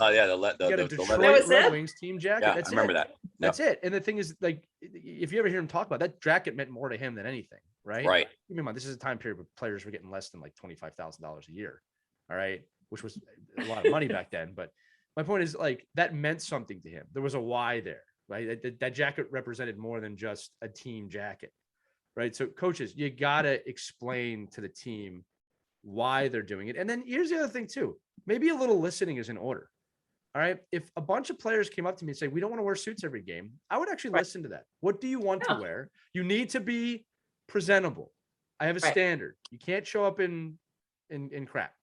Red Wings team jacket. Yeah, I remember that. That's it. And the thing is, like, if you ever hear him talk about that jacket, meant more to him than anything, right? Right. Keep in mind, this is a time period where players were getting less than like $25,000 a year. All right, which was a lot of money back then. But my point is, like, that meant something to him. There was a why there, right? That jacket represented more than just a team jacket, right? So coaches, you gotta explain to the team why they're doing it. And then here's the other thing too. Maybe a little listening is in order. All right. If a bunch of players came up to me and say, we don't want to wear suits every game, I would actually listen to that. What do you want to wear? You need to be presentable. I have a standard. You can't show up in crap.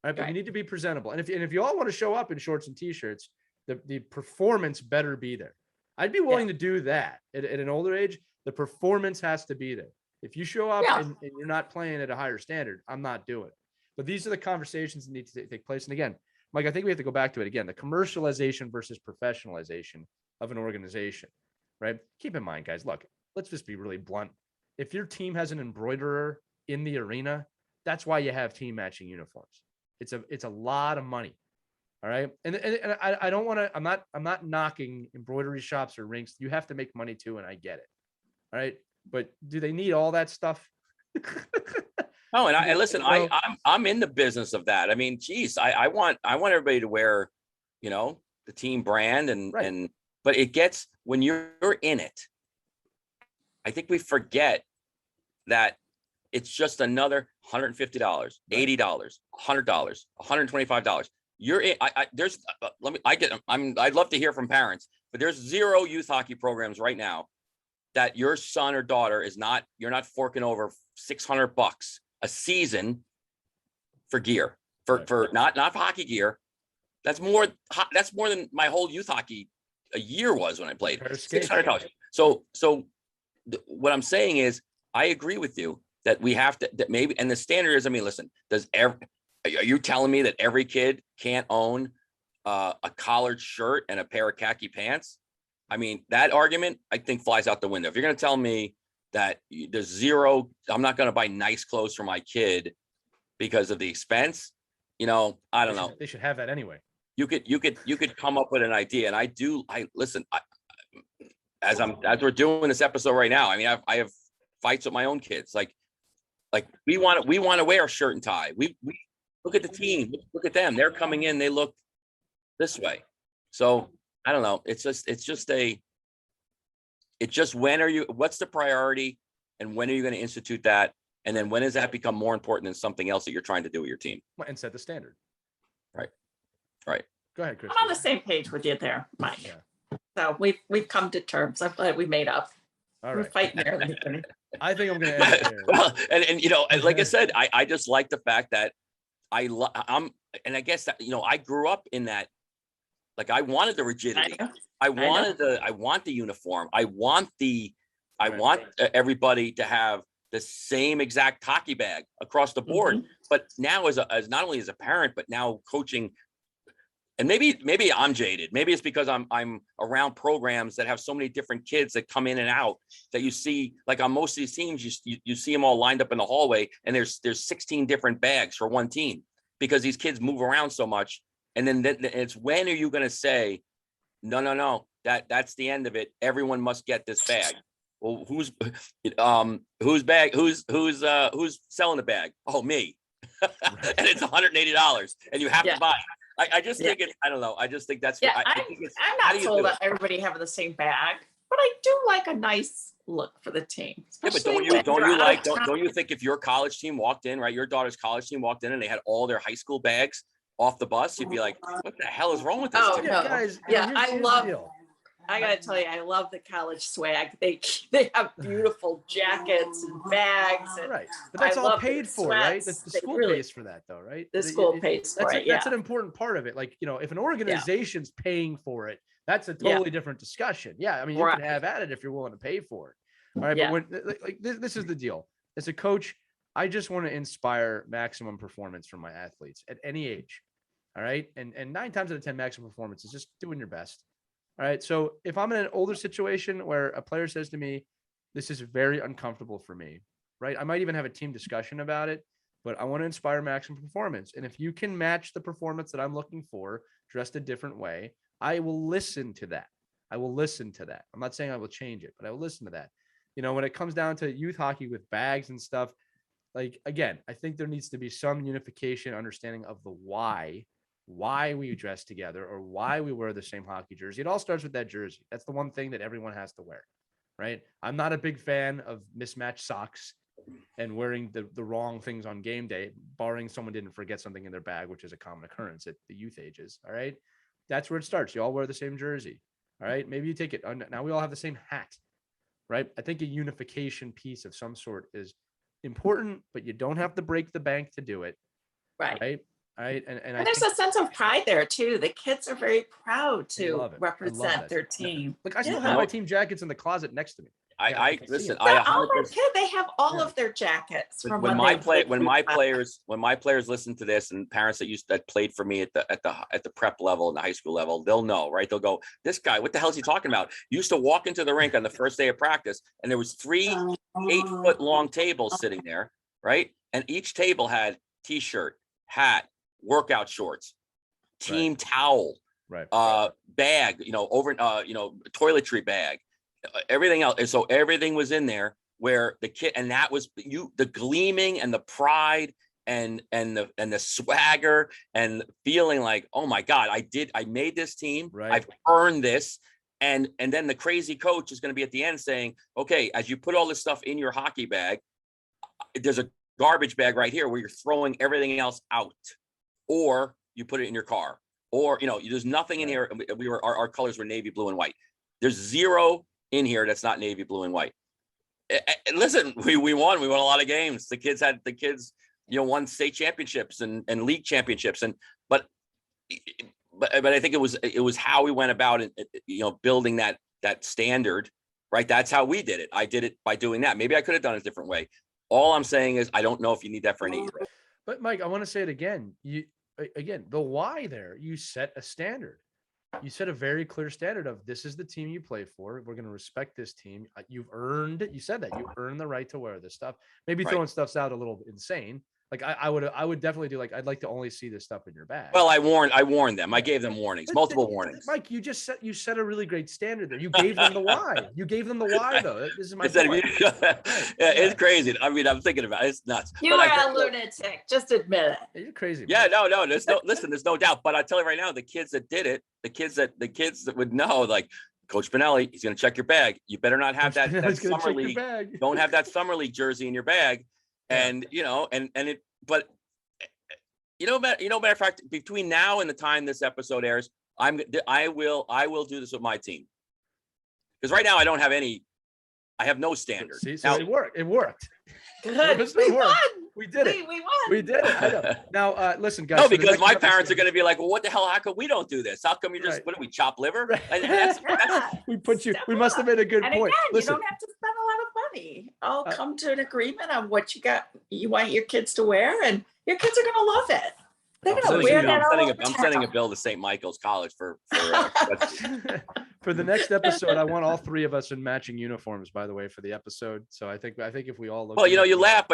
All right. But you need to be presentable. And if you all want to show up in shorts and t-shirts, the performance better be there. I'd be willing to do that at an older age. The performance has to be there. If you show up and you're not playing at a higher standard, I'm not doing it. But these are the conversations that need to take place. And again, Mike, I think we have to go back to it again, the commercialization versus professionalization of an organization, right? Keep in mind, guys, look, let's just be really blunt. If your team has an embroiderer in the arena, that's why you have team matching uniforms. It's a lot of money. All right. And I don't want to, I'm not knocking embroidery shops or rinks. You have to make money too. And I get it. All right. But do they need all that stuff? No, and listen, I'm in the business of that. I mean, geez, I want everybody to wear, the team brand but it gets, when you're in it, I think we forget that it's just another $150, $80, $100, $125. You're in, I'd love to hear from parents, but there's 0 youth hockey programs right now that your son or daughter you're not forking over $600 a season for gear, for not hockey gear. That's more than my whole youth hockey a year was when I played. $600. So what I'm saying is, I agree with you that we have to, that maybe, and the standard is, I mean, listen, are you telling me that every kid can't own a collared shirt and a pair of khaki pants? I mean, that argument, I think, flies out the window. If you're going to tell me that there's 0, I'm not going to buy nice clothes for my kid because of the expense, I don't know. They should have that anyway. You could come up with an idea. And listen, as we're doing this episode right now, I mean, I have fights with my own kids. Like we want to wear a shirt and tie. We look at the team, look at them. They're coming in, they look this way. So I don't know. It's just what's the priority and when are you going to institute that? And then when does that become more important than something else that you're trying to do with your team? And set the standard. Right. Go ahead, Chris. I'm on the same page with you there, Mike. Yeah. So we've come to terms. I'm glad we made up. All right. We're fighting there. I think I'm going to end it there. Well, and like I said, I just like the fact that I'm, and I guess that, I grew up in that. Like, I wanted the rigidity. I want the uniform. I want everybody to have the same exact hockey bag across the board. Mm-hmm. But now as not only as a parent, but now coaching And maybe I'm jaded. Maybe it's because I'm around programs that have so many different kids that come in and out that you see, like on most of these teams, you see them all lined up in the hallway, and there's 16 different bags for one team because these kids move around so much. And then it's, when are you going to say, no, that's the end of it. Everyone must get this bag. Well, who's bag? Who's selling the bag? Oh, me. And it's $180, and you have to buy it. I just think I don't know. I just think that's. Yeah, I think I'm not told that everybody having the same bag, but I do like a nice look for the team. Yeah, but don't you think if your college team walked in, right? Your daughter's college team walked in and they had all their high school bags off the bus, you'd be like, what the hell is wrong with this? Oh, team? no. Guys, Yeah, I love. deal. I gotta tell you, I love the college swag. They have beautiful jackets and bags, and Right, but that's I all love paid their for, right? sweats. The They school really- pays for that, though, right? The school pays for it. That's an important part of it. Like, if an organization's paying for it, that's a totally different discussion. Yeah, I mean, you can have at it if you're willing to pay for it. All right, but when this is the deal. As a coach, I just want to inspire maximum performance from my athletes at any age. All right, and 9 times out of 10, maximum performance is just doing your best. All right. So if I'm in an older situation where a player says to me, this is very uncomfortable for me, right? I might even have a team discussion about it, but I want to inspire maximum performance. And if you can match the performance that I'm looking for, dressed a different way, I will listen to that. I will listen to that. I'm not saying I will change it, but I will listen to that. When it comes down to youth hockey with bags and stuff, like, again, I think there needs to be some unification, understanding of the why we dress together or why we wear the same hockey jersey. It all starts with that jersey. That's the one thing that everyone has to wear, right? I'm not a big fan of mismatched socks and wearing the wrong things on game day, barring someone didn't forget something in their bag, which is a common occurrence at the youth ages. All right. That's where it starts. You all wear the same jersey. All right. Maybe you take it. Now we all have the same hat, right? I think a unification piece of some sort is important, but you don't have to break the bank to do it. Right. Right. Right. And there's a sense of pride there too. The kids are very proud to represent their team. Look, I still have my team jackets in the closet next to me. I listen. All my kids, they have all of their jackets from when my players listen to this, and parents that played for me at the prep level and the high school level, they'll know, right? They'll go, this guy, what the hell is he talking about? Used to walk into the rink on the first day of practice, and there was 3 8-foot long tables sitting there, right? And each table had t-shirt, hat, workout shorts, team towel, bag, toiletry bag, everything else. And so everything was in there where the kid, and that was the gleaming and the pride and the swagger and feeling like, oh my God, I made this team. Right. I've earned this. And then the crazy coach is going to be at the end saying, okay, as you put all this stuff in your hockey bag, there's a garbage bag right here where you're throwing everything else out, or you put it in your car, or, there's nothing in here. Our colors were navy blue and white. There's 0 in here that's not navy blue and white. Listen, we won a lot of games. The kids won state championships and league championships. But I think it was how we went about it, building that standard, right? That's how we did it. I did it by doing that. Maybe I could have done it a different way. All I'm saying is I don't know if you need that for an 8-year-old. But Mike, I want to say it again. The why there, you set a standard. You set a very clear standard of, this is the team you play for. We're going to respect this team. You've earned it. You said that you earned the right to wear this stuff. Maybe throwing stuff's out a little insane. Like I would definitely do, like, I'd like to only see this stuff in your bag. Well, I warned them. I gave them warnings, multiple warnings. Mike, you set a really great standard there. You gave them the why. You gave them the why, though. This is my point. It's crazy. I mean, I'm thinking about it. It's nuts. You are a lunatic. Just admit it. You're crazy. Yeah, no. There's no doubt. But I tell you right now, the kids that did it, the kids that would know, like, Coach Benelli, he's going to check your bag. You better not have that summer league. Don't have that summer league jersey in your bag. And matter of fact, between now and the time this episode airs, I will do this with my team, because right now I have no standard. See, so it worked. Good. We won. We did it. We won. We did it. I know. Now, listen, guys. No, because my parents are going to be like, well, what the hell? How come we don't do this? How come you just, what do we, chop liver? And we must have made a good point. Again, listen, you don't have to spend a lot of money. I'll come to an agreement on what you want your kids to wear, and your kids are going to love it. They're I'm gonna sending wear a- that all over I'm sending a town. bill to St. Michael's College for For the next episode, I want all three of us in matching uniforms, by the way, for the episode. So I think if we all look. well, you laugh,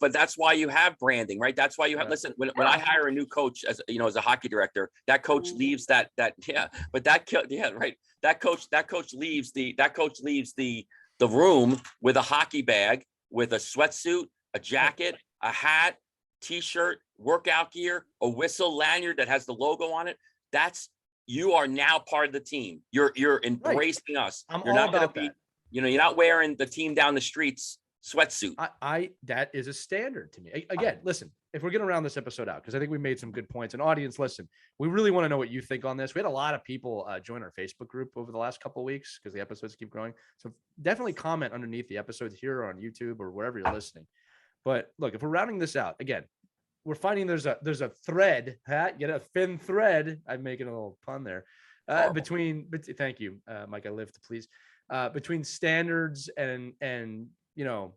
but that's why you have branding, right? That's why you have, listen, when I hire a new coach as a hockey director, that coach leaves that, but right. That coach leaves the room with a hockey bag, with a sweatsuit, a jacket, a hat, t-shirt, workout gear, a whistle, lanyard that has the logo on it. You are now part of the team. You're embracing us. You're all not going to about be, that. you're not wearing the team down the streets sweatsuit. That is a standard to me. Again, listen, if we're going to round this episode out, because I think we made some good points, and audience, listen, we really want to know what you think on this. We had a lot of people join our Facebook group over the last couple of weeks because the episodes keep growing. So definitely comment underneath the episodes here or on YouTube or wherever you're listening. But look, if we're rounding this out, again, we're finding there's a thread, get a thin thread. I'm making a little pun there. Thank you, Mike. I live to please. Between standards and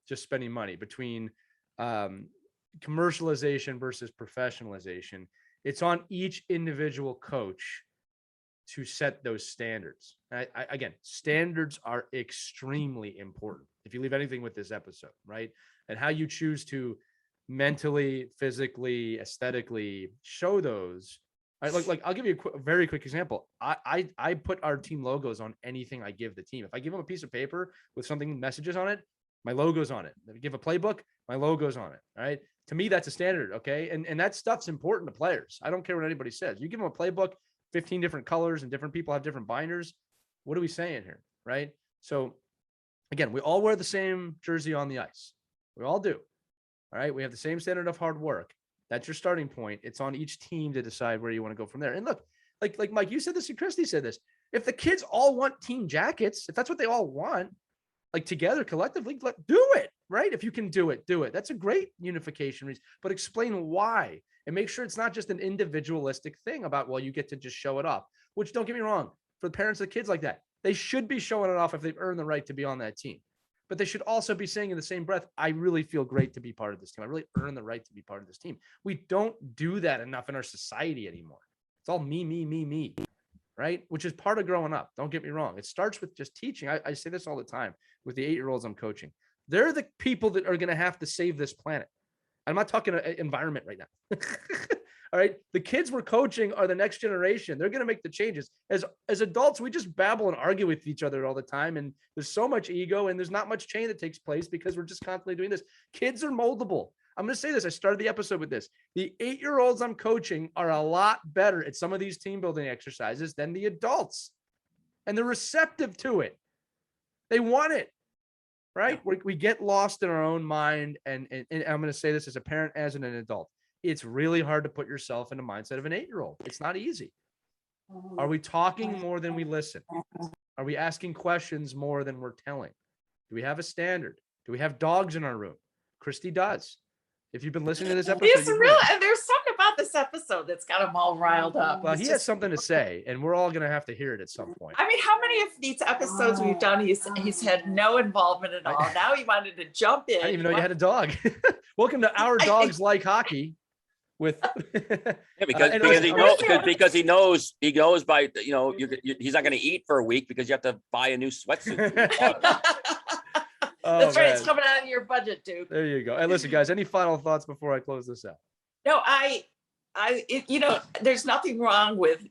just spending money, between commercialization versus professionalization. It's on each individual coach to set those standards. Again, standards are extremely important. If you leave anything with this episode, right? And how you choose to mentally, physically, aesthetically show those. Like I'll give you a very quick example. I put our team logos on anything I give the team. If I give them a piece of paper with something messages on it, my logo's on it. If I give a playbook, my logo's on it. All right. To me, that's a standard. Okay. And that stuff's important to players. I don't care what anybody says. You give them a playbook, 15 different colors, and different people have different binders. What are we saying here? Right. So again, we all wear the same jersey on the ice. We all do. All right. We have the same standard of hard work. That's your starting point. It's on each team to decide where you want to go from there. And look, like Mike, you said this and Christy said this. If the kids all want team jackets, if that's what they all want, like together collectively, do it, right? If you can do it, do it. That's a great unification reason, but explain why and make sure it's not just an individualistic thing about, well, you get to just show it off, which don't get me wrong, for the parents of the kids like that, they should be showing it off if they've earned the right to be on that team. But they should also be saying in the same breath, I really feel great to be part of this team. I really earn the right to be part of this team. We don't do that enough in our society anymore. It's all me, right? Which is part of growing up. Don't get me wrong. It starts with just teaching. I say this all the time with the 8-year-olds I'm coaching. They're the people that are going to have to save this planet. I'm not talking environment right now. All right. The kids we're coaching are the next generation. They're going to make the changes. As adults, we just babble and argue with each other all the time. And there's so much ego and there's not much change that takes place because we're just constantly doing this. Kids are moldable. I'm going to say this. I started the episode with this. The 8-year-olds I'm coaching are a lot better at some of these team building exercises than the adults. And they're receptive to it. They want it. Right. We get lost in our own mind. And I'm going to say this as a parent, as an adult. It's really hard to put yourself in the mindset of an 8-year-old. It's not easy. Are we talking more than we listen? Are we asking questions more than we're telling? Do we have a standard? Do we have dogs in our room? Christy does. If you've been listening to this episode, There's something about this episode that's got them all riled up. Well, he has something to say, and we're all going to have to hear it at some point. I mean, how many of these episodes we've done, he's had no involvement at all. Now he wanted to jump in. I didn't even know you had a dog. Welcome to Our Dogs Like Hockey. With because he knows by he's not going to eat for a week because you have to buy a new sweatsuit. That's right. It's coming out of your budget, Duke. There you go. And listen, guys, any final thoughts before I close this out? No, there's nothing wrong with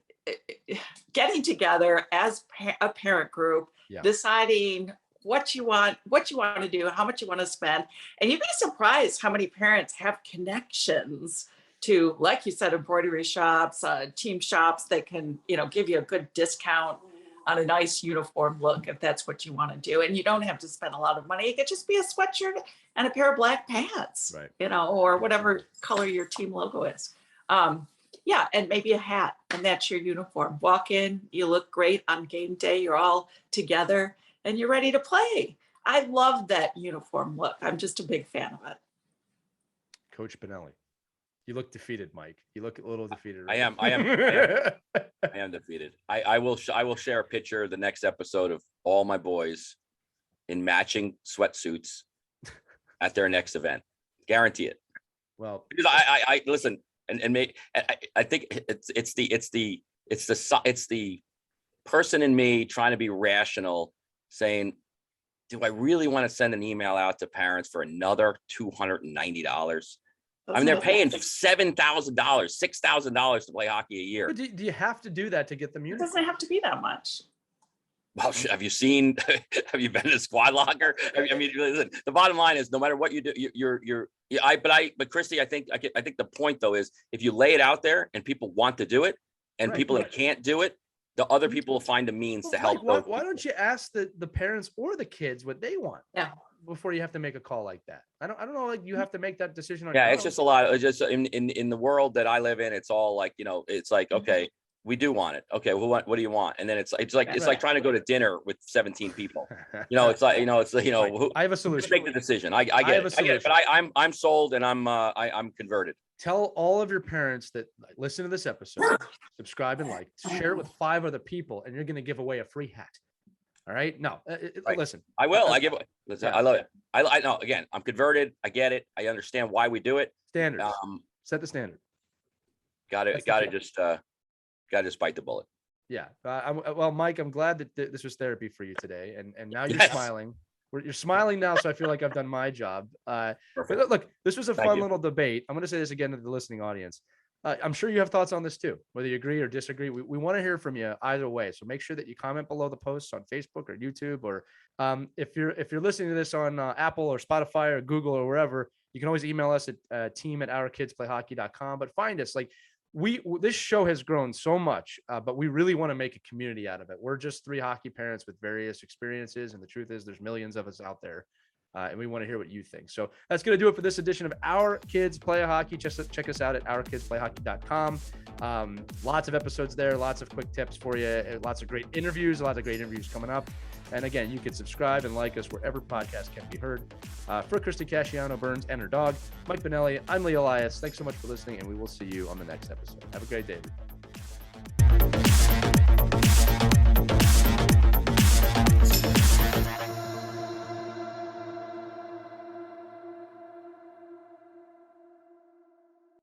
getting together as a parent group, deciding what you want to do, how much you want to spend. And you'd be surprised how many parents have connections to, like you said, embroidery shops, team shops that can, give you a good discount on a nice uniform look if that's what you want to do. And you don't have to spend a lot of money. It could just be a sweatshirt and a pair of black pants, right. Or whatever color your team logo is. And maybe a hat, and that's your uniform. Walk in, you look great on game day. You're all together and you're ready to play. I love that uniform look. I'm just a big fan of it. Coach Benelli. You look defeated, Mike. You look a little defeated. Right? I am defeated. I will share a picture of the next episode of all my boys in matching sweatsuits at their next event. Guarantee it. Well, because I listen, I think it's the person in me trying to be rational, saying, do I really want to send an email out to parents for another $290? I mean, they're paying $7,000, $6,000 to play hockey a year. But do you have to do that to get them It uniforms? doesn't have to be that much. Well, have you been to Squad Locker? I mean, listen, the bottom line is, no matter what you do, but Christy, I think the point though is, if you lay it out there and people want to do it, and people that can't do it, the other people will find a means to help. Why don't you ask the parents or the kids what they want? Yeah. Before you have to make a call like that. I don't know. Like, you have to make that decision on. Yeah, it's just a lot. It's just in the world that I live in, it's all like, it's like, okay, we do want it. Okay, well, what do you want? And then it's like trying to go to dinner with 17 people. It's like, I have a solution. Just make the decision. I get it, but I'm sold, and I'm converted. Tell all of your parents that listen to this episode, subscribe and like, share it with 5 other people, and you're going to give away a free hat. All right. No, listen. I will. I love it. I know. Again, I'm converted. I get it. I understand why we do it. Standards. Set the standard. Got to just bite the bullet. Yeah. Well, Mike, I'm glad that this was therapy for you today, and now you're smiling. You're smiling now, so I feel like I've done my job. But look, this was a fun little debate. I'm going to say this again to the listening audience. I'm sure you have thoughts on this too, whether you agree or disagree. We want to hear from you either way. So make sure that you comment below the posts on Facebook or YouTube, or if you're listening to this on Apple or Spotify or Google or wherever, you can always email us at team@ourkidsplayhockey.com. But find us. Like, this show has grown so much, but we really want to make a community out of it. We're just 3 hockey parents with various experiences, and the truth is, there's millions of us out there. And we want to hear what you think. So that's going to do it for this edition of Our Kids Play Hockey. Just check us out at ourkidsplayhockey.com. Lots of episodes there, lots of quick tips for you, lots of great interviews coming up. And again, you can subscribe and like us wherever podcasts can be heard. For Christy Casciano Burns and her dog, Mike Benelli, I'm Lee Elias. Thanks so much for listening, and we will see you on the next episode. Have a great day, everybody.